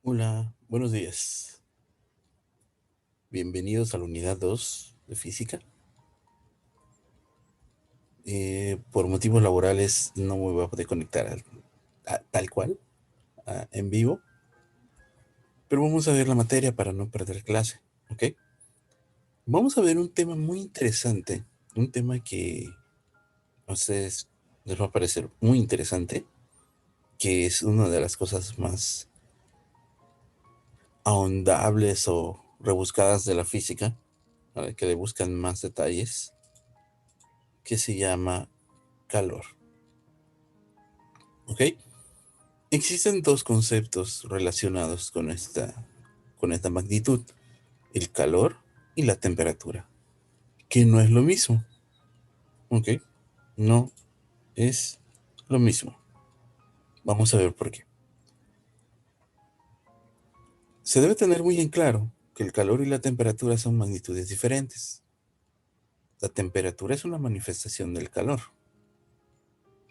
Hola, buenos días. Bienvenidos a la unidad 2 de física. Por motivos laborales no me voy a poder conectar tal cual, en vivo, pero vamos a ver la materia para no perder clase, ¿ok? Vamos a ver un tema muy interesante, un tema que a ustedes les va a parecer muy interesante, que es una de las cosas más ahondables o rebuscadas de la física, ¿vale? Que le buscan más detalles, que se llama calor. ¿Ok? Existen dos conceptos relacionados con esta magnitud, el calor y la temperatura, que no es lo mismo, ¿ok? No es lo mismo. Vamos a ver por qué. Se debe tener muy en claro que el calor y la temperatura son magnitudes diferentes. La temperatura es una manifestación del calor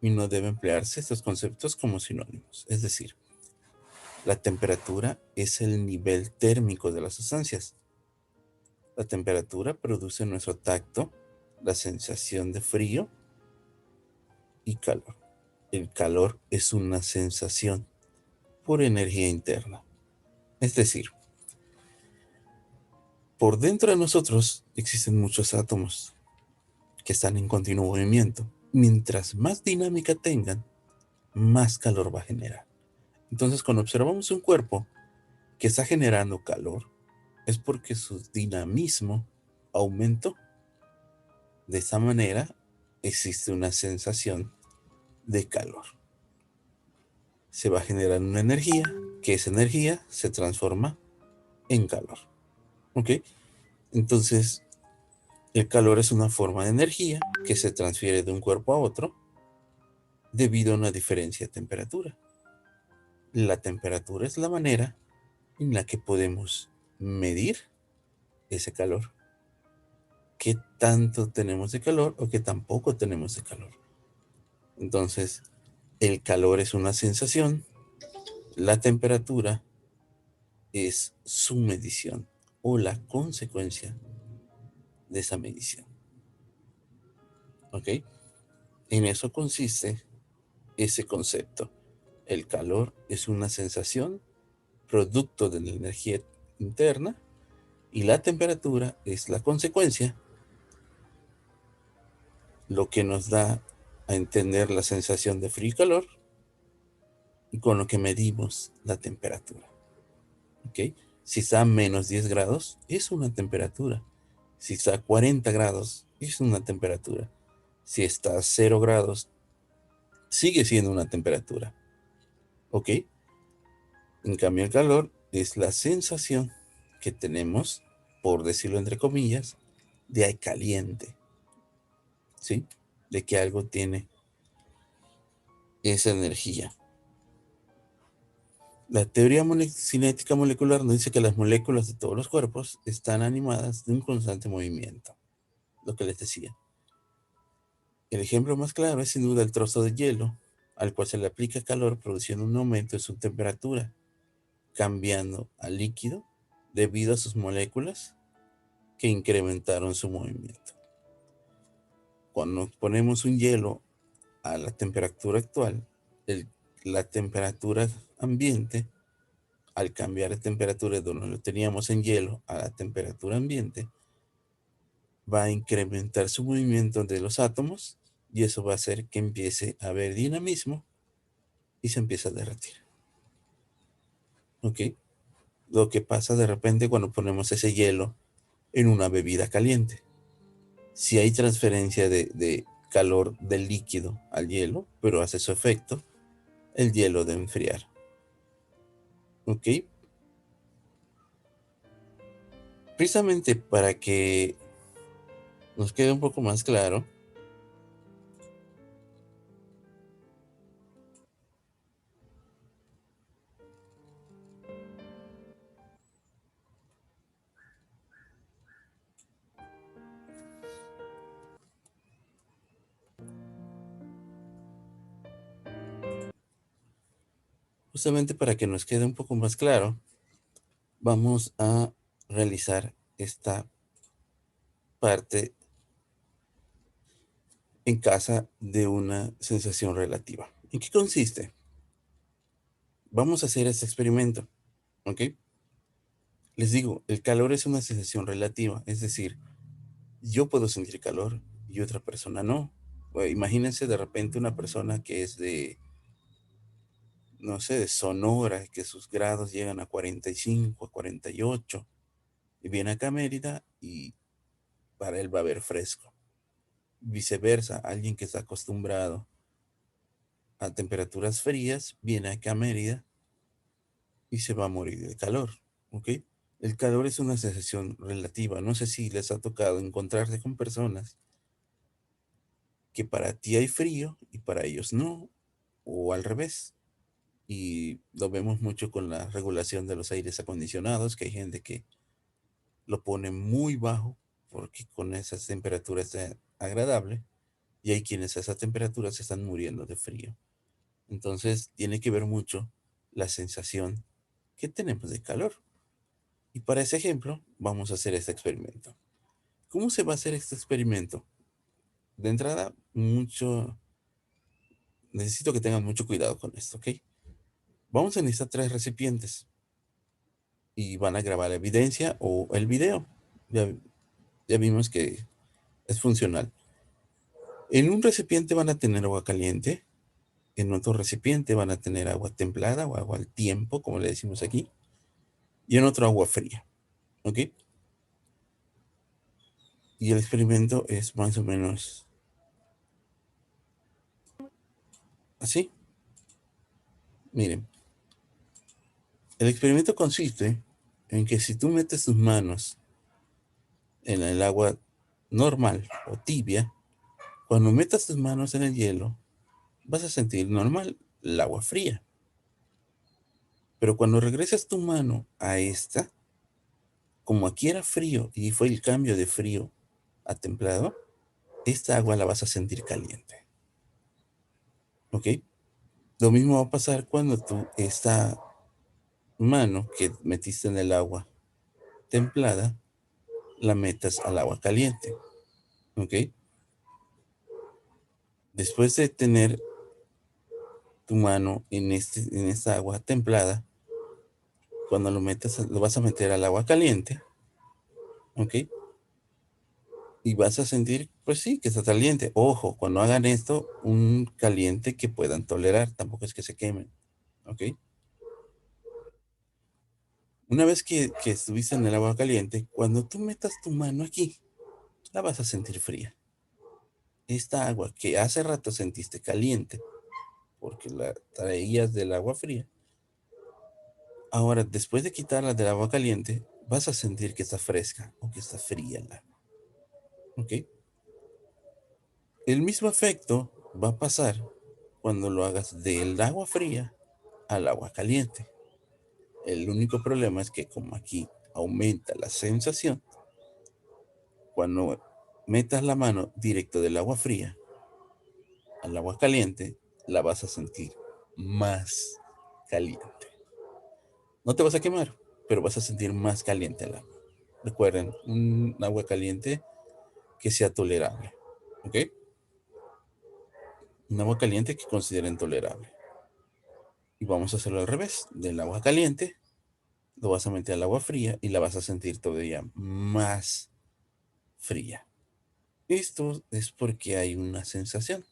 y no debe emplearse estos conceptos como sinónimos. Es decir, la temperatura es el nivel térmico de las sustancias. La temperatura produce en nuestro tacto la sensación de frío y calor. El calor es una sensación por energía interna. Es decir, por dentro de nosotros existen muchos átomos que están en continuo movimiento. Mientras más dinámica tengan, más calor va a generar. Entonces, cuando observamos un cuerpo que está generando calor, es porque su dinamismo aumentó. De esa manera, existe una sensación de calor. Se va a generar una energía, que esa energía se transforma en calor. ¿Ok? Entonces, el calor es una forma de energía que se transfiere de un cuerpo a otro debido a una diferencia de temperatura. La temperatura es la manera en la que podemos medir ese calor. ¿Qué tanto tenemos de calor o qué tampoco tenemos de calor? Entonces, el calor es una sensación, la temperatura es su medición o la consecuencia de esa medición. ¿Ok? En eso consiste ese concepto. El calor es una sensación producto de la energía interna y la temperatura es la consecuencia, lo que nos da a entender la sensación de frío y calor y con lo que medimos la temperatura. ¿Ok? Si está a menos 10 grados, es una temperatura. Si está a 40 grados, es una temperatura. Si está a 0 grados, sigue siendo una temperatura. ¿Ok? En cambio, el calor es la sensación que tenemos, por decirlo entre comillas, de caliente, ¿sí? De que algo tiene esa energía. La teoría cinética molecular nos dice que las moléculas de todos los cuerpos están animadas de un constante movimiento, lo que les decía. El ejemplo más claro es sin duda el trozo de hielo, al cual se le aplica calor produciendo un aumento de su temperatura, cambiando a líquido debido a sus moléculas que incrementaron su movimiento. Cuando ponemos un hielo a la temperatura actual, el- la temperatura ambiente, al cambiar de temperatura de donde lo teníamos en hielo a la temperatura ambiente, va a incrementar su movimiento de los átomos y eso va a hacer que empiece a haber dinamismo y se empieza a derretir. ¿Ok? Lo que pasa de repente cuando ponemos ese hielo en una bebida caliente. Si hay transferencia de calor del líquido al hielo, pero hace su efecto, el hielo de enfriar. ¿Ok? Precisamente para que nos quede un poco más claro, Justamente para que nos quede un poco más claro, vamos a realizar esta parte en casa de una sensación relativa. ¿En qué consiste? Vamos a hacer este experimento, ¿ok? Les digo, el calor es una sensación relativa, es decir, yo puedo sentir calor y otra persona no. Imagínense de repente una persona que es de, no sé, de Sonora, que sus grados llegan a 45, a 48, y viene acá a Mérida y para él va a haber fresco. Viceversa, alguien que está acostumbrado a temperaturas frías viene acá a Mérida y se va a morir de calor, ¿ok? El calor es una sensación relativa. No sé si les ha tocado encontrarse con personas que para ti hay frío y para ellos no, o al revés. Y lo vemos mucho con la regulación de los aires acondicionados, que hay gente que lo pone muy bajo porque con esas temperaturas es agradable, y hay quienes a esa temperatura se están muriendo de frío. Entonces tiene que ver mucho la sensación que tenemos de calor. Y para ese ejemplo vamos a hacer este experimento. ¿Cómo se va a hacer este experimento? De entrada, necesito que tengan mucho cuidado con esto, ¿ok? Vamos a necesitar 3 recipientes y van a grabar la evidencia o el video. Ya, ya vimos que es funcional. En un recipiente van a tener agua caliente, en otro recipiente van a tener agua templada o agua al tiempo, como le decimos aquí, y en otro agua fría, ¿ok? Y el experimento es más o menos así. Miren, el experimento consiste en que si tú metes tus manos en el agua normal o tibia, cuando metas tus manos en el hielo, vas a sentir normal el agua fría. Pero cuando regresas tu mano a esta, como aquí era frío y fue el cambio de frío a templado, esta agua la vas a sentir caliente. ¿Ok? Lo mismo va a pasar cuando tú esta mano que metiste en el agua templada, la metas al agua caliente. ¿Ok? Después de tener tu mano en esta agua templada, cuando lo metas, lo vas a meter al agua caliente, ¿ok? Y vas a sentir, pues sí, que está caliente. Ojo, cuando hagan esto, un caliente que puedan tolerar, tampoco es que se quemen, ¿ok? Una vez que estuviste en el agua caliente, cuando tú metas tu mano aquí, la vas a sentir fría. Esta agua que hace rato sentiste caliente, porque la traías del agua fría, ahora después de quitarla del agua caliente, vas a sentir que está fresca o que está fría el agua, ¿ok? El mismo efecto va a pasar cuando lo hagas del agua fría al agua caliente. El único problema es que como aquí aumenta la sensación, cuando metas la mano directo del agua fría al agua caliente, la vas a sentir más caliente. No te vas a quemar, pero vas a sentir más caliente el agua. Recuerden, un agua caliente que sea tolerable, ¿ok? Un agua caliente que consideren tolerable. Y vamos a hacerlo al revés. Del agua caliente lo vas a meter al agua fría y la vas a sentir todavía más fría. Esto es porque hay una sensación,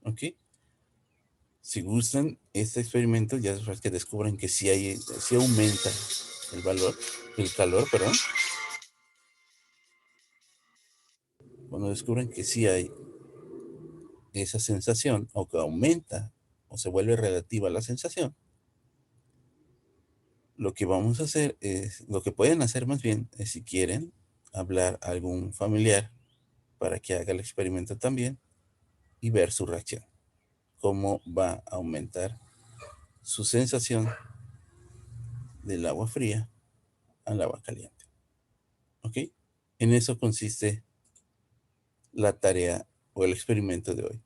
¿ok? Si gustan este experimento, ya después que descubran que sí aumenta el calor, perdón, cuando descubren que sí hay esa sensación o que aumenta o se vuelve relativa la sensación, lo que vamos a hacer es, lo que pueden hacer más bien es si quieren hablar a algún familiar para que haga el experimento también y ver su reacción, cómo va a aumentar su sensación del agua fría al agua caliente. ¿Ok? En eso consiste la tarea o el experimento de hoy.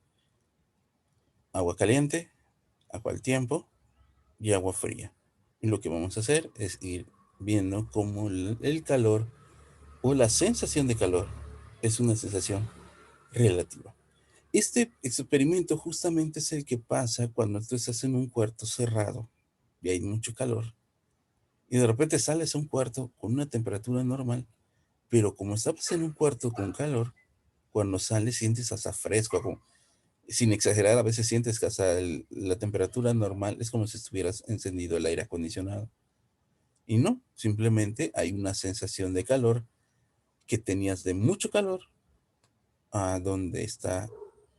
Agua caliente, agua al tiempo, y agua fría. Y lo que vamos a hacer es ir viendo cómo el calor o la sensación de calor es una sensación relativa. Este experimento justamente es el que pasa cuando tú estás en un cuarto cerrado y hay mucho calor y de repente sales a un cuarto con una temperatura normal, pero como estabas en un cuarto con calor, cuando sales sientes hasta fresco, sin exagerar, a veces sientes que hasta la temperatura normal es como si estuvieras encendido el aire acondicionado. Y no, simplemente hay una sensación de calor que tenías de mucho calor a donde está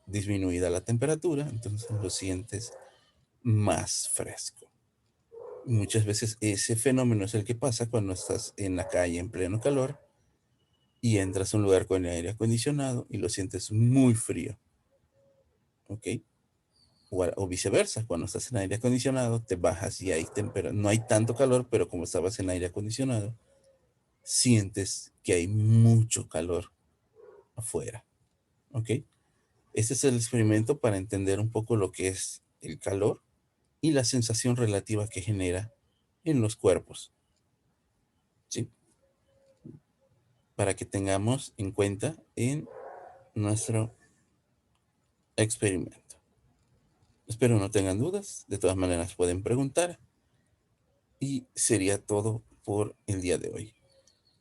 disminuida la temperatura, entonces lo sientes más fresco. Muchas veces ese fenómeno es el que pasa cuando estás en la calle en pleno calor y entras a un lugar con aire acondicionado y lo sientes muy frío, ¿ok? O viceversa, cuando estás en aire acondicionado, te bajas y no hay tanto calor, pero como estabas en aire acondicionado, sientes que hay mucho calor afuera, ¿ok? Este es el experimento para entender un poco lo que es el calor y la sensación relativa que genera en los cuerpos, ¿sí? Para que tengamos en cuenta en nuestro experimento. Espero no tengan dudas, de todas maneras pueden preguntar y sería todo por el día de hoy.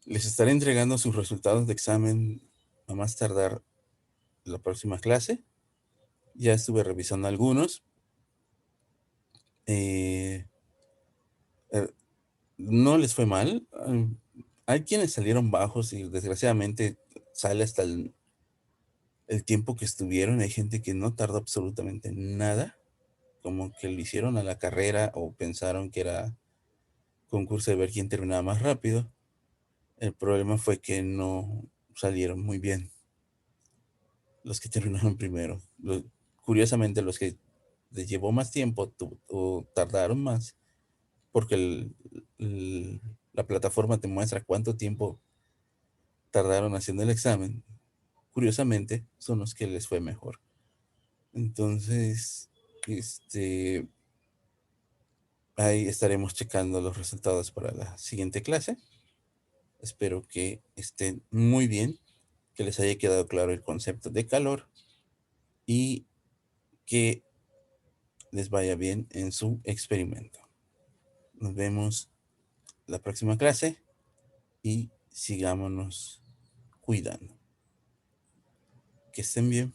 Les estaré entregando sus resultados de examen a más tardar la próxima clase. Ya estuve revisando algunos. Eh, eh, no les fue mal. Hay quienes salieron bajos y desgraciadamente sale hasta el tiempo que estuvieron. Hay gente que no tardó absolutamente nada, como que lo hicieron a la carrera o pensaron que era concurso de ver quién terminaba más rápido. El problema fue que no salieron muy bien los que terminaron primero. Curiosamente, los que les llevó más tiempo o tardaron más, porque la plataforma te muestra cuánto tiempo tardaron haciendo el examen. Curiosamente, son los que les fue mejor. Entonces, ahí estaremos checando los resultados para la siguiente clase. Espero que estén muy bien, que les haya quedado claro el concepto de calor y que les vaya bien en su experimento. Nos vemos la próxima clase y sigámonos cuidando. Que estén bien.